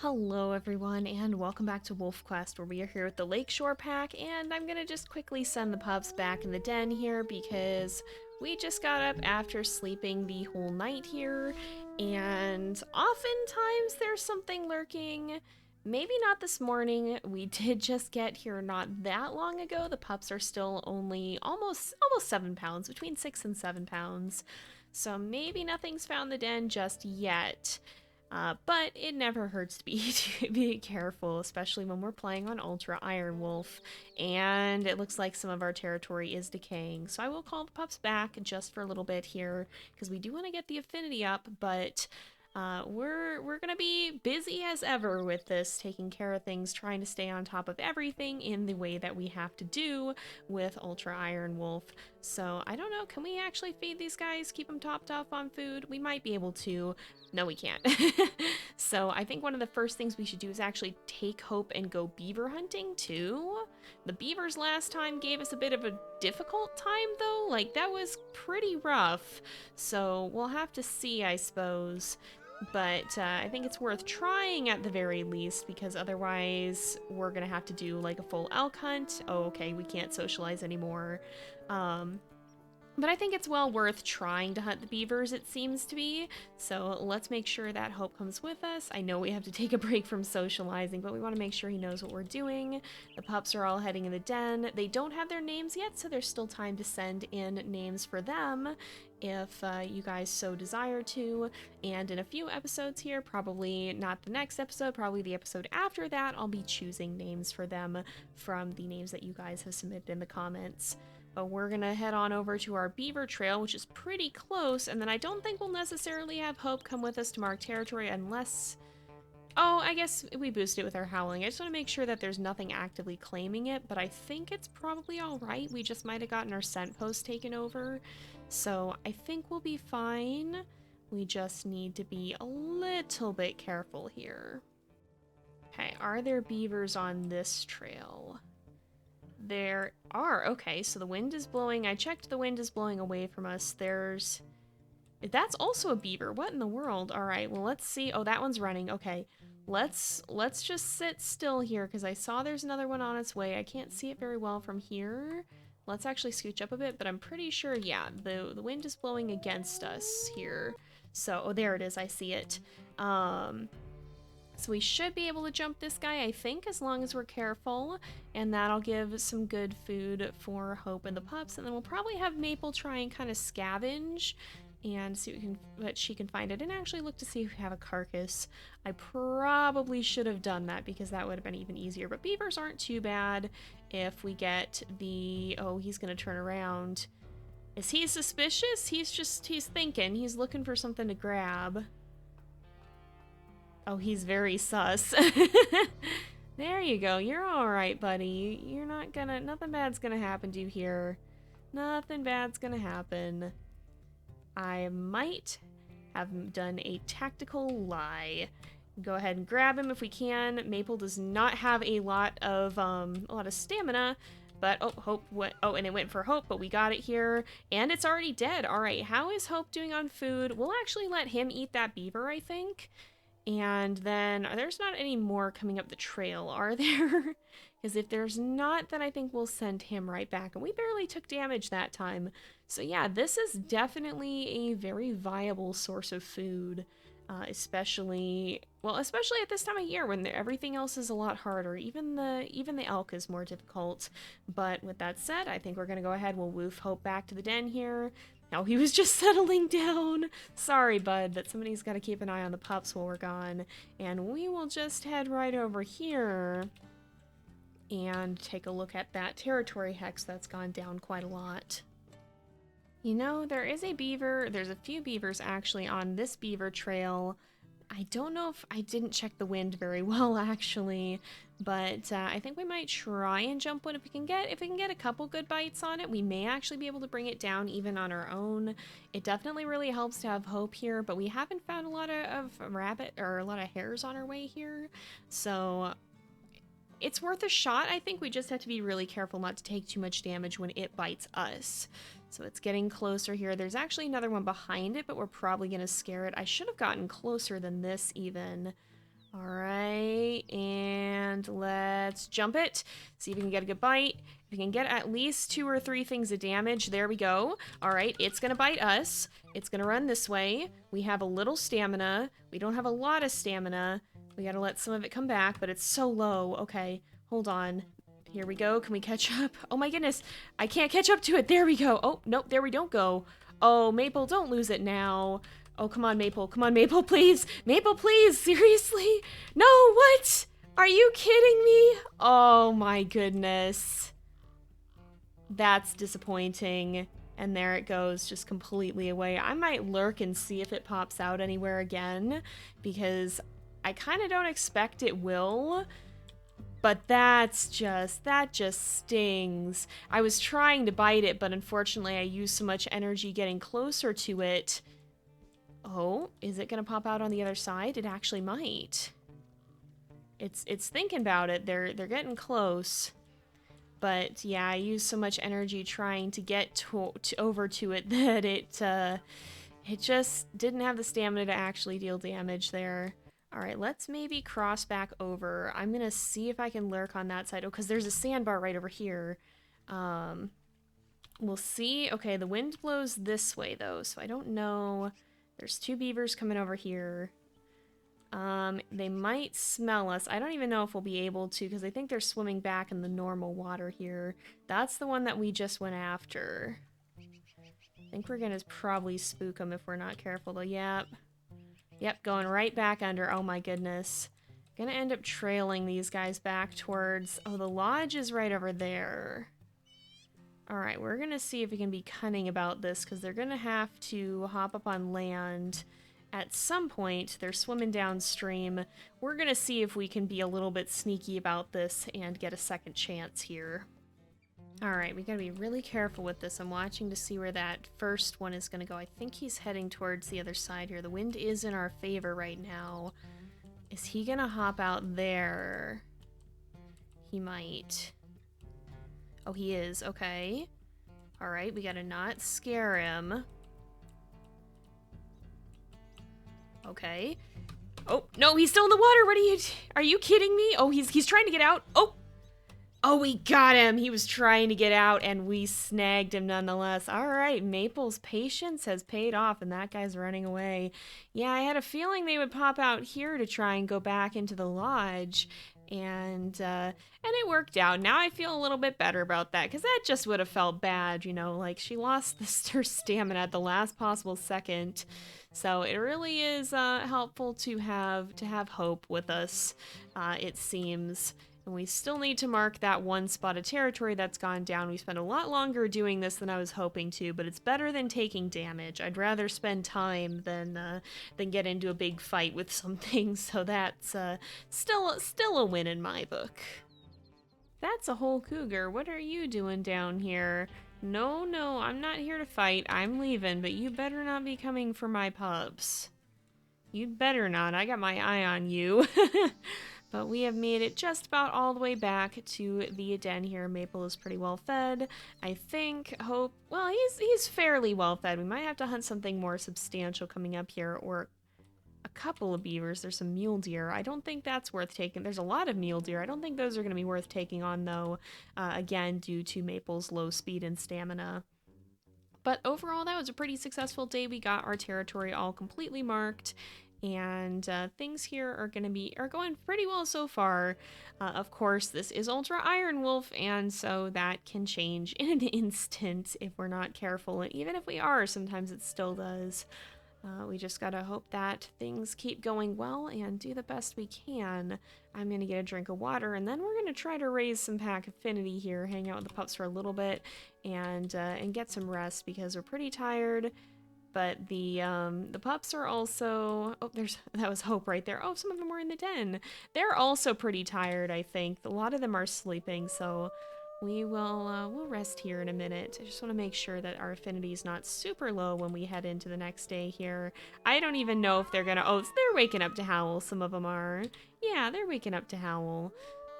Hello everyone and welcome back to WolfQuest, where we are here with the Lakeshore Pack, and I'm gonna just quickly send the pups back in the den here because we just got up after sleeping the whole night here, and oftentimes there's something lurking. Maybe not this morning. We did just get here not that long ago. The pups are still only almost 7 pounds, between 6 and 7 pounds. So maybe nothing's found the den just yet. But it never hurts to be to be careful, especially when we're playing on Ultra Ironwolf, and it looks like some of our territory is decaying. So I will call the pups back just for a little bit here because we do want to get the affinity up, but we're gonna be busy as ever with this, taking care of things, trying to stay on top of everything in the way that we have to do with Ultra Iron Wolf. So I don't know, can we actually feed these guys, keep them topped off on food? We might be able to. No, we can't. So I think one of the first things we should do is actually take Hope and go beaver hunting too. The beavers last time gave us a bit of a difficult time though, like that was pretty rough. So we'll have to see, I suppose. But I think it's worth trying at the very least, because otherwise we're gonna have to do like a full elk hunt. Oh, okay, we can't socialize anymore. But I think it's well worth trying to hunt the beavers, it seems to be. So let's make sure that Hope comes with us. I know we have to take a break from socializing, but we want to make sure he knows what we're doing. The pups are all heading in the den. They don't have their names yet, so there's still time to send in names for them if you guys so desire to. And in a few episodes here, probably not the next episode, probably the episode after that, I'll be choosing names for them from the names that you guys have submitted in the comments. But we're gonna head on over to our beaver trail, which is pretty close, and then I don't think we'll necessarily have Hope come with us to mark territory unless... Oh, I guess we boost it with our howling. I just want to make sure that there's nothing actively claiming it, but I think it's probably alright. We just might have gotten our scent post taken over, so I think we'll be fine. We just need to be a little bit careful here. Okay, are there beavers on this trail? There are. Okay, so the wind is blowing. I checked, the wind is blowing away from us. There's... That's also a beaver. What in the world? All right, well, let's see. Oh, that one's running. Okay, let's just sit still here because I saw there's another one on its way. I can't see it very well from here. Let's actually scooch up a bit, but I'm pretty sure, yeah, the wind is blowing against us here. So, oh, there it is. I see it. So we should be able to jump this guy, I think, as long as we're careful, and that'll give some good food for Hope and the pups, and then we'll probably have Maple try and kind of scavenge and see what she can find. I didn't actually look to see if we have a carcass. I probably should have done that because that would have been even easier, but beavers aren't too bad if we get the... Oh, he's gonna turn around. Is he suspicious? He's thinking. He's looking for something to grab. Oh, he's very sus. There you go. You're alright, buddy. You're not gonna... Nothing bad's gonna happen to you here. Nothing bad's gonna happen. I might have done a tactical lie. Go ahead and grab him if we can. Maple does not have a lot of stamina. But, oh, Hope went... Oh, and it went for Hope, but we got it here. And it's already dead. Alright, how is Hope doing on food? We'll actually let him eat that beaver, I think. And then, there's not any more coming up the trail, are there? Because if there's not, then I think we'll send him right back. And we barely took damage that time. So yeah, this is definitely a very viable source of food. Especially at this time of year when everything else is a lot harder. Even the elk is more difficult. But with that said, I think we're going to go ahead. We'll woof Hope back to the den here. Now he was just settling down. Sorry, bud, but somebody's got to keep an eye on the pups while we're gone. And we will just head right over here and take a look at that territory hex that's gone down quite a lot. You know, there is a beaver. There's a few beavers actually on this beaver trail. I don't know if I didn't check the wind very well actually, but I think we might try and jump one if we can get a couple good bites on it. We may actually be able to bring it down even on our own. It definitely really helps to have Hope here, but we haven't found a lot of rabbit or a lot of hares on our way here, so it's worth a shot. I think we just have to be really careful not to take too much damage when it bites us. So it's getting closer here. There's actually another one behind it, but we're probably going to scare it. I should have gotten closer than this even. All right, and let's jump it. See if we can get a good bite. If we can get at least 2 or 3 things of damage, there we go. All right, it's gonna bite us. It's gonna run this way. We have a little stamina. We don't have a lot of stamina. We gotta let some of it come back, but it's so low. Okay, hold on. Here we go. Can we catch up? Oh my goodness, I can't catch up to it. There we go. Oh, nope, there we don't go. Oh, Maple, don't lose it now. Oh, come on, Maple. Come on, Maple, please. Maple, please. Seriously? No, what? Are you kidding me? Oh, my goodness. That's disappointing. And there it goes, just completely away. I might lurk and see if it pops out anywhere again, because I kind of don't expect it will. But that just stings. I was trying to bite it, but unfortunately I used so much energy getting closer to it. Oh, is it gonna pop out on the other side? It actually might. It's thinking about it. They're getting close. But yeah, I used so much energy trying to get over to it that it just didn't have the stamina to actually deal damage there. All right, let's maybe cross back over. I'm gonna see if I can lurk on that side. Oh, because there's a sandbar right over here. We'll see. Okay, the wind blows this way though, so I don't know. There's 2 beavers coming over here. They might smell us. I don't even know if we'll be able to, because I think they're swimming back in the normal water here. That's the one that we just went after. I think we're gonna probably spook them if we're not careful though. Yep. Yep, going right back under. Oh my goodness. Gonna end up trailing these guys back towards... Oh, the lodge is right over there. Alright, we're gonna see if we can be cunning about this, because they're gonna have to hop up on land at some point. They're swimming downstream. We're gonna see if we can be a little bit sneaky about this and get a second chance here. Alright, we gotta be really careful with this. I'm watching to see where that first one is gonna go. I think he's heading towards the other side here. The wind is in our favor right now. Is he gonna hop out there? He might. Oh, he is. Okay. Alright, we gotta not scare him. Okay. Oh, no, he's still in the water. What are you kidding me? Oh, he's trying to get out. Oh! Oh, we got him. He was trying to get out, and we snagged him nonetheless. All right, Maple's patience has paid off, and that guy's running away. Yeah, I had a feeling they would pop out here to try and go back into the lodge, and it worked out. Now I feel a little bit better about that, because that just would have felt bad, you know, like she lost her stamina at the last possible second. So it really is helpful to have hope with us, it seems. And we still need to mark that one spot of territory that's gone down. We spent a lot longer doing this than I was hoping to, but it's better than taking damage. I'd rather spend time than get into a big fight with something, so that's still a win in my book. That's a whole cougar. What are you doing down here? No, I'm not here to fight. I'm leaving, but you better not be coming for my pups. You'd better not. I got my eye on you. But we have made it just about all the way back to the den here. Maple is pretty well fed. I think Hope, well, he's fairly well fed. We might have to hunt something more substantial coming up here, or a couple of beavers. There's some mule deer. I don't think that's worth taking. There's a lot of mule deer. I don't think those are going to be worth taking on, though, again, due to Maple's low speed and stamina. But overall, that was a pretty successful day. We got our territory all completely marked, and things here are going pretty well so far. Of course, this is Ultra Ironwolf, and so that can change in an instant if we're not careful. And even if we are, sometimes it still does. We just gotta hope that things keep going well and do the best we can. I'm gonna get a drink of water, and then we're gonna try to raise some pack affinity here, hang out with the pups for a little bit, and get some rest because we're pretty tired. But the pups are also... Oh, that was Hope right there. Oh, some of them were in the den. They're also pretty tired, I think. A lot of them are sleeping, so we'll rest here in a minute. I just want to make sure that our affinity is not super low when we head into the next day here. I don't even know if they're gonna... Oh, they're waking up to howl. Some of them are. Yeah, they're waking up to howl.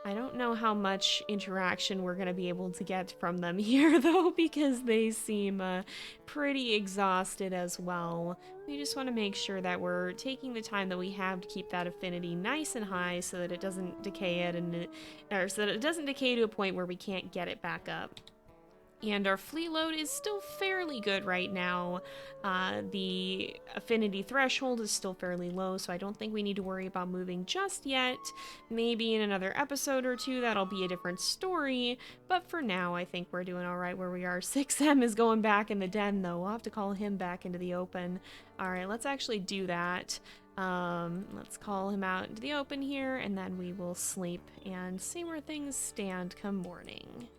I don't know how much interaction we're going to be able to get from them here, though, because they seem pretty exhausted as well. We just want to make sure that we're taking the time that we have to keep that affinity nice and high so that it doesn't decay or so that it doesn't decay to a point where we can't get it back up. And our fleet load is still fairly good right now. The affinity threshold is still fairly low, so I don't think we need to worry about moving just yet. Maybe in another episode or two, that'll be a different story. But for now, I think we're doing all right where we are. 6M is going back in the den, though. We'll have to call him back into the open. All right, let's actually do that. Let's call him out into the open here, and then we will sleep and see where things stand come morning.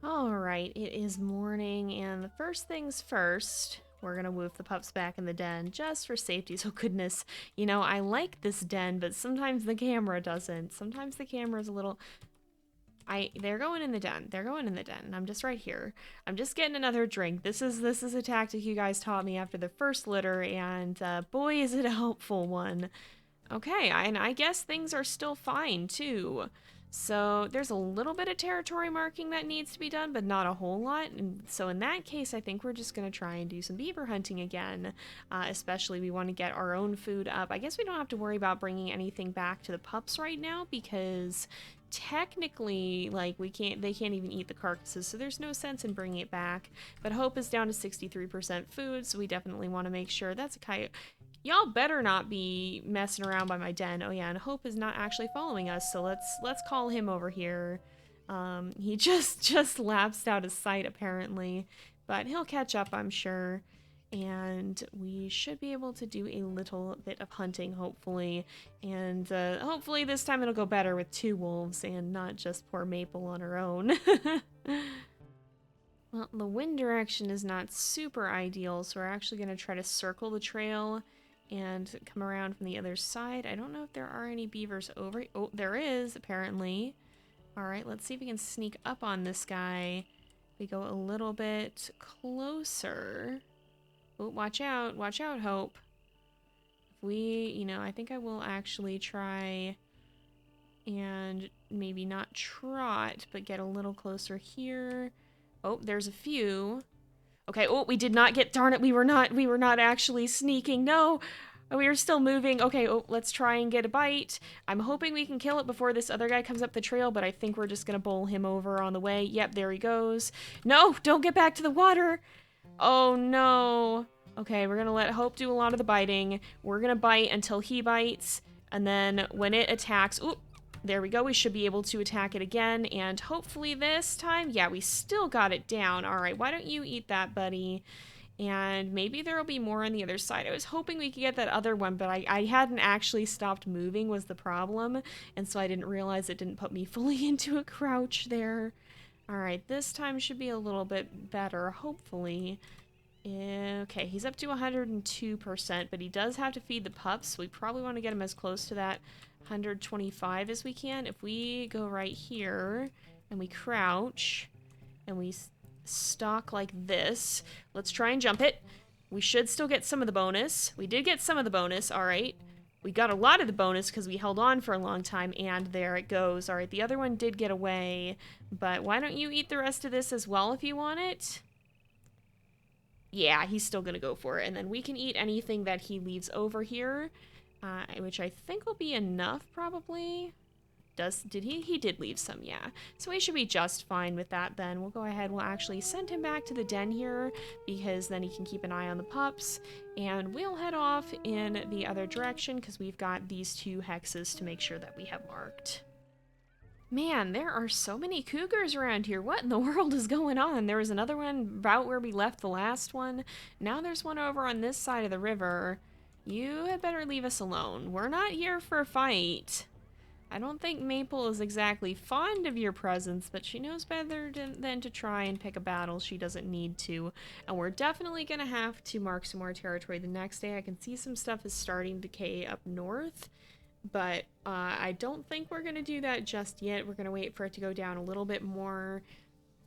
Alright, it is morning, and the first things first, we're gonna move the pups back in the den, just for safety. So goodness, you know, I like this den, but sometimes the camera doesn't. Sometimes the camera's a little... They're going in the den. They're going in the den. I'm just right here. I'm just getting another drink. This is a tactic you guys taught me after the first litter, and boy, is it a helpful one. Okay, and I guess things are still fine, too. So there's a little bit of territory marking that needs to be done, but not a whole lot. And so in that case, I think we're just going to try and do some beaver hunting again. Especially we want to get our own food up. I guess we don't have to worry about bringing anything back to the pups right now because technically, like, they can't even eat the carcasses, so there's no sense in bringing it back. But Hope is down to 63% food, so we definitely want to make sure. That's a coyote. Y'all better not be messing around by my den. Oh yeah, and Hope is not actually following us, so let's call him over here. He just lapsed out of sight apparently, but he'll catch up, I'm sure. And we should be able to do a little bit of hunting, hopefully. And hopefully this time it'll go better with 2 wolves and not just poor Maple on her own. Well, the wind direction is not super ideal, so we're actually going to try to circle the trail and come around from the other side. I don't know if there are any beavers over... Oh, there is, apparently. Alright, let's see if we can sneak up on this guy. We go a little bit closer. Oh, watch out, Hope. If we, you know, I think I will actually try and maybe not trot, but get a little closer here. Oh, there's a few. Okay, oh, we did not get, darn it, we were not actually sneaking, no! We were still moving. Okay, oh, let's try and get a bite. I'm hoping we can kill it before this other guy comes up the trail, but I think we're just gonna bowl him over on the way. Yep, there he goes. No, don't get back to the water! Oh, no. Okay, we're gonna let Hope do a lot of the biting. We're gonna bite until he bites, and then when it attacks, ooh, there we go. We should be able to attack it again, and hopefully this time, yeah, we still got it down. All right, why don't you eat that, buddy? And maybe there will be more on the other side. I was hoping we could get that other one, but I hadn't actually stopped moving was the problem, and so I didn't realize it didn't put me fully into a crouch there. All right, this time should be a little bit better, hopefully. Okay, he's up to 102%, but he does have to feed the pups, so we probably want to get him as close to that 125 as we can. If we go right here and we crouch and we stalk like this, let's try and jump it. We should still get some of the bonus. We did get some of the bonus, all right. We got a lot of the bonus because we held on for a long time, and there it goes. All right, the other one did get away, but why don't you eat the rest of this as well if you want it? Yeah, he's still gonna go for it, and then we can eat anything that he leaves over here. Which I think will be enough, probably. He did leave some, yeah. So we should be just fine with that then. We'll go ahead, we'll actually send him back to the den here, because then he can keep an eye on the pups, and we'll head off in the other direction, because we've got these 2 hexes to make sure that we have marked. Man, there are so many cougars around here. What in the world is going on? There was another one about where we left the last one. Now there's one over on this side of the river. You had better leave us alone. We're not here for a fight. I don't think Maple is exactly fond of your presence, but she knows better than to try and pick a battle she doesn't need to. And we're definitely going to have to mark some more territory the next day. I can see some stuff is starting to decay up north, but I don't think we're going to do that just yet. We're going to wait for it to go down a little bit more.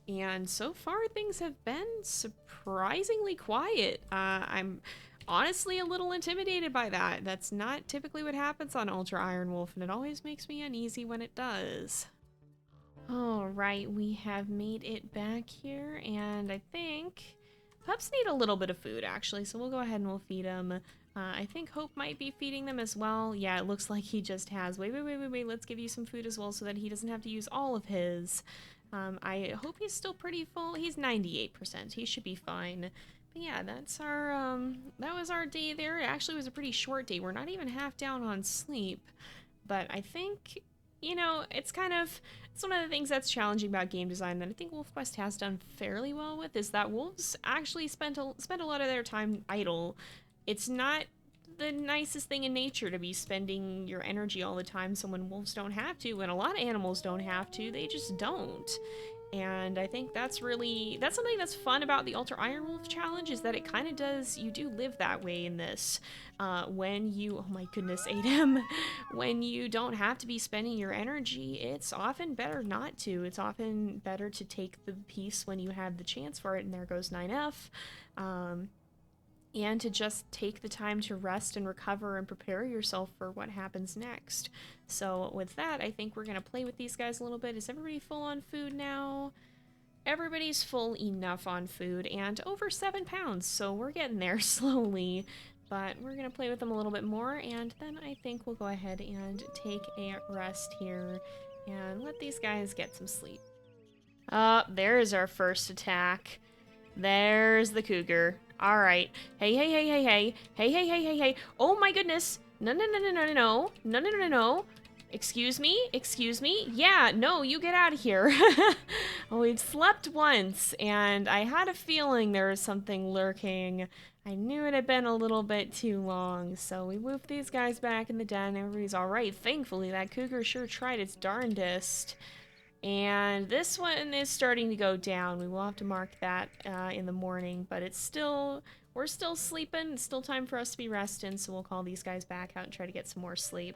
And so far, things have been surprisingly quiet. I'm honestly a little intimidated by that. That's not typically what happens on Ultra Ironwolf, and it always makes me uneasy when it does. Alright, we have made it back here, and I think pups need a little bit of food, actually, so we'll go ahead and we'll feed them. I think Hope might be feeding them as well. Yeah, it looks like he just has. Wait, let's give you some food as well so that he doesn't have to use all of his. I hope he's still pretty full. He's 98%. He should be fine. But yeah, that's our, that was our day there. It actually was a pretty short day. We're not even half down on sleep. But I think, you know, it's one of the things that's challenging about game design that I think WolfQuest has done fairly well with, is that wolves actually spend a lot of their time idle. It's not the nicest thing in nature to be spending your energy all the time, so when wolves don't have to, and a lot of animals don't have to, they just don't. And I think that's something that's fun about the Ultra Ironwolf challenge, is that it kind of does, you do live that way in this. When you, oh my goodness, Adam, when you don't have to be spending your energy, it's often better not to. It's often better to take the piece when you have the chance for it, and there goes 9F. And to just take the time to rest and recover and prepare yourself for what happens next. So with that, I think we're going to play with these guys a little bit. Is everybody full on food now? Everybody's full enough on food, and over 7 pounds, so we're getting there slowly. But we're going to play with them a little bit more, and then I think we'll go ahead and take a rest here and let these guys get some sleep. There's our first attack. There's the cougar. All right. Hey, hey, hey, hey, hey. Hey, hey, hey, hey, hey. Oh my goodness. No, no, no, no, no, no, no. No, no, no, no, no. Excuse me? Excuse me? Yeah, no, you get out of here. Well, we've slept once, and I had a feeling there was something lurking. I knew it had been a little bit too long, so we moved these guys back in the den. Everybody's all right. Thankfully, that cougar sure tried its darndest. And this one is starting to go down. We will have to mark that in the morning, but we're still sleeping. It's still time for us to be resting, so we'll call these guys back out and try to get some more sleep.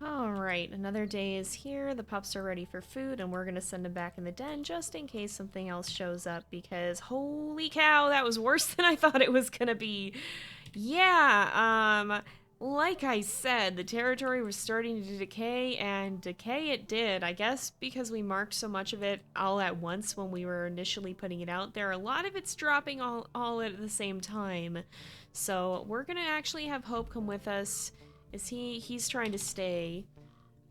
Alright, another day is here. The pups are ready for food, and we're going to send them back in the den just in case something else shows up, because holy cow, that was worse than I thought it was going to be. Yeah, like I said, the territory was starting to decay, and decay it did. I guess because we marked so much of it all at once when we were initially putting it out there, a lot of it's dropping all at the same time. So we're gonna actually have Hope come with us. He's trying to stay.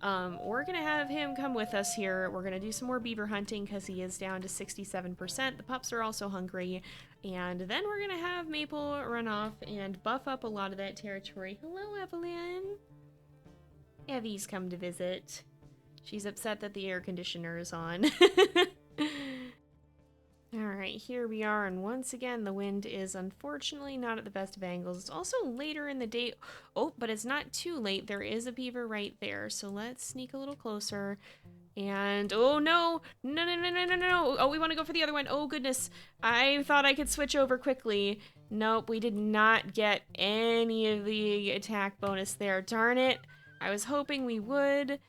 We're gonna have him come with us here. We're gonna do some more beaver hunting because he is down to 67%. The pups are also hungry. And then we're gonna have Maple run off and buff up a lot of that territory. Hello, Evelyn. Evie's come to visit. She's upset that the air conditioner is on. Alright, here we are, and once again, the wind is unfortunately not at the best of angles. It's also later in the day. Oh, but it's not too late. There is a beaver right there, so let's sneak a little closer. And, oh no! No, no, no, no, no, no! Oh, we want to go for the other one. Oh, goodness. I thought I could switch over quickly. Nope, we did not get any of the attack bonus there. Darn it. I was hoping we would,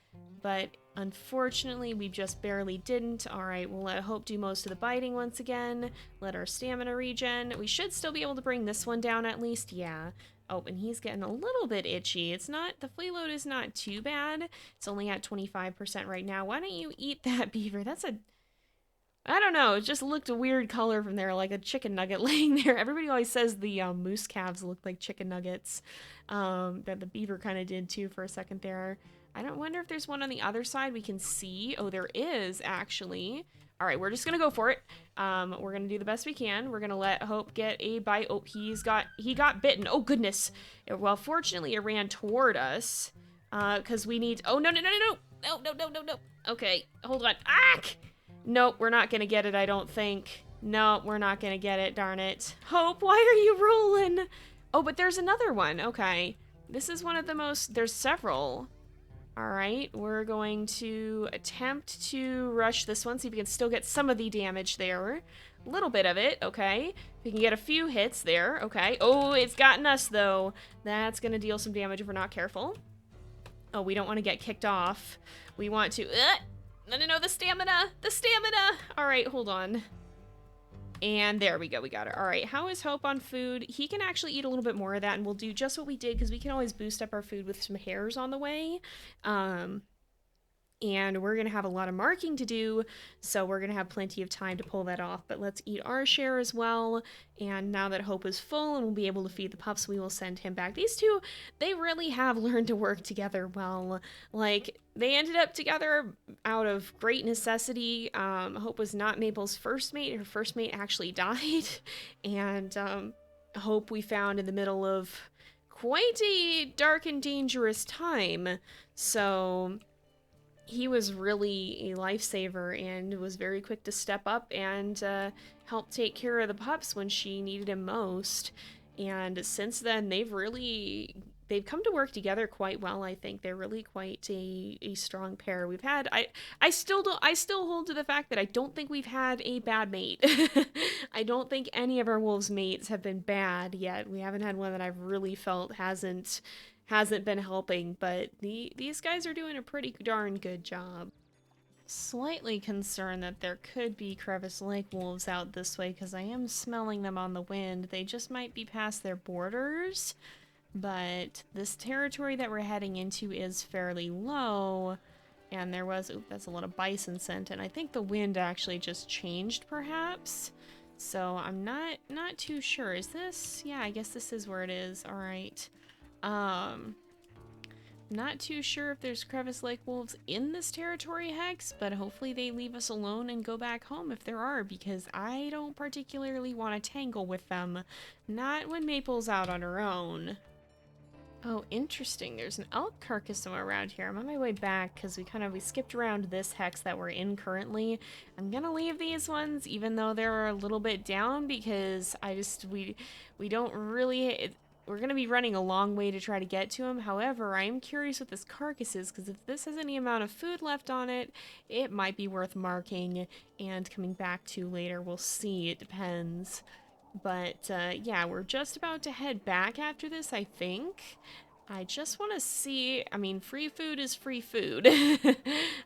but unfortunately, we just barely didn't. Alright, we'll let Hope do most of the biting once again. Let our stamina regen. We should still be able to bring this one down at least. Yeah. Oh, and he's getting a little bit itchy. The flea load is not too bad. It's only at 25% right now. Why don't you eat that, Beaver? I don't know. It just looked a weird color from there, like a chicken nugget laying there. Everybody always says the moose calves look like chicken nuggets. That the beaver kind of did too for a second there. I don't wonder if there's one on the other side we can see. Oh, there is, actually. All right, we're just going to go for it. We're going to do the best we can. We're going to let Hope get a bite. Oh, he got bitten. Oh, goodness. Well, fortunately, it ran toward us. Because we need... Oh, no, no, no, no, no. No, no, no, no, no. Okay, hold on. Ah! Nope, we're not going to get it, I don't think. Nope, we're not going to get it, darn it. Hope, why are you rolling? Oh, but there's another one. Okay. This is one of the most... There's several. Alright, we're going to attempt to rush this one, see if we can still get some of the damage there. A little bit of it, okay. We can get a few hits there, okay. Oh, it's gotten us, though. That's going to deal some damage if we're not careful. Oh, we don't want to get kicked off. We want to... No, no, no, the stamina! The stamina! Alright, hold on. And there we go, we got it. All right, how is Hope on food? He can actually eat a little bit more of that, and we'll do just what we did, because we can always boost up our food with some hairs on the way. Um, and we're going to have a lot of marking to do, so we're going to have plenty of time to pull that off. But let's eat our share as well, and now that Hope is full and we'll be able to feed the pups, we will send him back. These two, they really have learned to work together well. Like, they ended up together out of great necessity. Hope was not Maple's first mate. Her first mate actually died, and Hope we found in the middle of quite a dark and dangerous time, so he was really a lifesaver and was very quick to step up and help take care of the pups when she needed him most. And since then, they've come to work together quite well. I think they're really quite a strong pair. We've had I still hold to the fact that I don't think we've had a bad mate. I don't think any of our wolves mates have been bad yet. We haven't had one that I've really felt hasn't been helping, but these guys are doing a pretty darn good job. Slightly concerned that there could be crevice lake wolves out this way, because I am smelling them on the wind. They just might be past their borders, but this territory that we're heading into is fairly low, and there was, oop, that's a lot of bison scent, and I think the wind actually just changed perhaps, so I'm not too sure. Is this, yeah, I guess this is where it is. All right. Not too sure if there's crevice lake wolves in this territory, Hex, but hopefully they leave us alone and go back home if there are, because I don't particularly want to tangle with them. Not when Maple's out on her own. Oh, interesting. There's an elk carcass somewhere around here. I'm on my way back because we skipped around this hex that we're in currently. I'm gonna leave these ones even though they're a little bit down, because we don't really, we're going to be running a long way to try to get to him. However, I am curious what this carcass is, because if this has any amount of food left on it, it might be worth marking and coming back to later. We'll see. It depends. But, yeah, we're just about to head back after this, I think. I just want to see, I mean, free food is free food.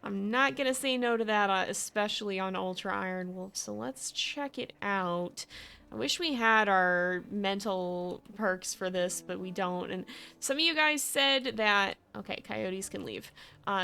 I'm not going to say no to that, especially on Ultra Ironwolf, so let's check it out. I wish we had our mental perks for this, but we don't. And some of you guys said that, okay, coyotes can leave.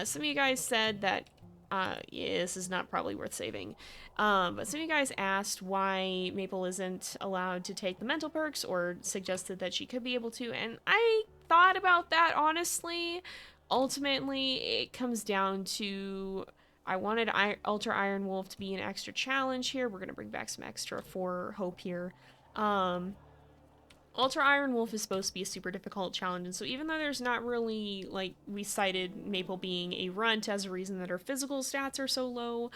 Some of you guys said that, yeah, this is not probably worth saving. But some of you guys asked why Maple isn't allowed to take the mental perks, or suggested that she could be able to, and I thought about that, honestly. Ultimately, it comes down to, I wanted Ultra Ironwolf to be an extra challenge here. We're going to bring back some extra for Hope here. Ultra Ironwolf is supposed to be a super difficult challenge, and so even though there's not really, like, we cited Maple being a runt as a reason that her physical stats are so low,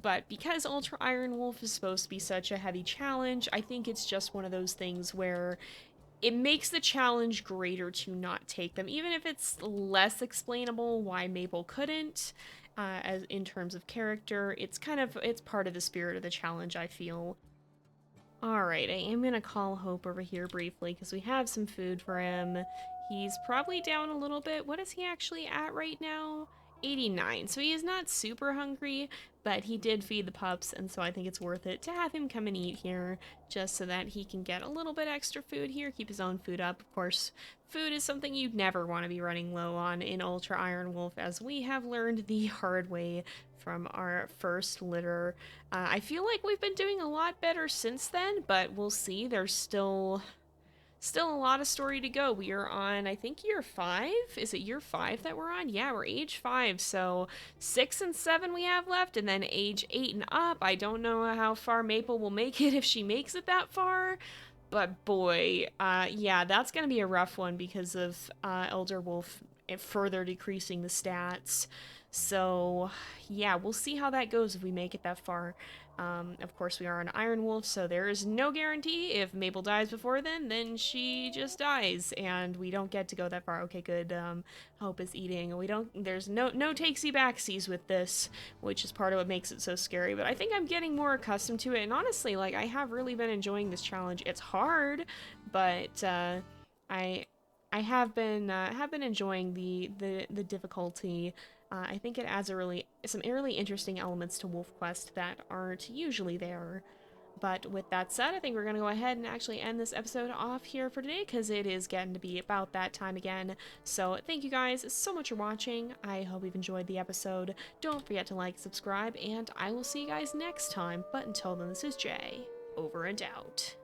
but because Ultra Ironwolf is supposed to be such a heavy challenge, I think it's just one of those things where it makes the challenge greater to not take them, even if it's less explainable why Maple couldn't, as in terms of character. It's part of the spirit of the challenge, I feel. Alright, I am gonna call Hope over here briefly, because we have some food for him. He's probably down a little bit. What is he actually at right now? 89. So he is not super hungry, but he did feed the pups, and so I think it's worth it to have him come and eat here, just so that he can get a little bit extra food here, keep his own food up. Of course, food is something you'd never want to be running low on in Ultra Ironwolf, as we have learned the hard way from our first litter. I feel like we've been doing a lot better since then, but we'll see. There's still a lot of story to go. We are on, I think, year 5? Is it year 5 that we're on? Yeah, we're age 5, so 6 and 7 we have left, and then age 8 and up. I don't know how far Maple will make it, if she makes it that far, but boy, yeah, that's gonna be a rough one because of Elderwolf further decreasing the stats. So, yeah, we'll see how that goes if we make it that far. Of course, we are an Iron Wolf, so there is no guarantee. If Maple dies before then she just dies, and we don't get to go that far. Okay, good. Hope is eating. There's no takesy backsies with this, which is part of what makes it so scary. But I think I'm getting more accustomed to it, and honestly, like, I have really been enjoying this challenge. It's hard, but I have been enjoying the difficulty. I think it adds some really interesting elements to WolfQuest that aren't usually there. But with that said, I think we're going to go ahead and actually end this episode off here for today because it is getting to be about that time again. So thank you guys so much for watching. I hope you've enjoyed the episode. Don't forget to like, subscribe, and I will see you guys next time. But until then, this is Jay. Over and out.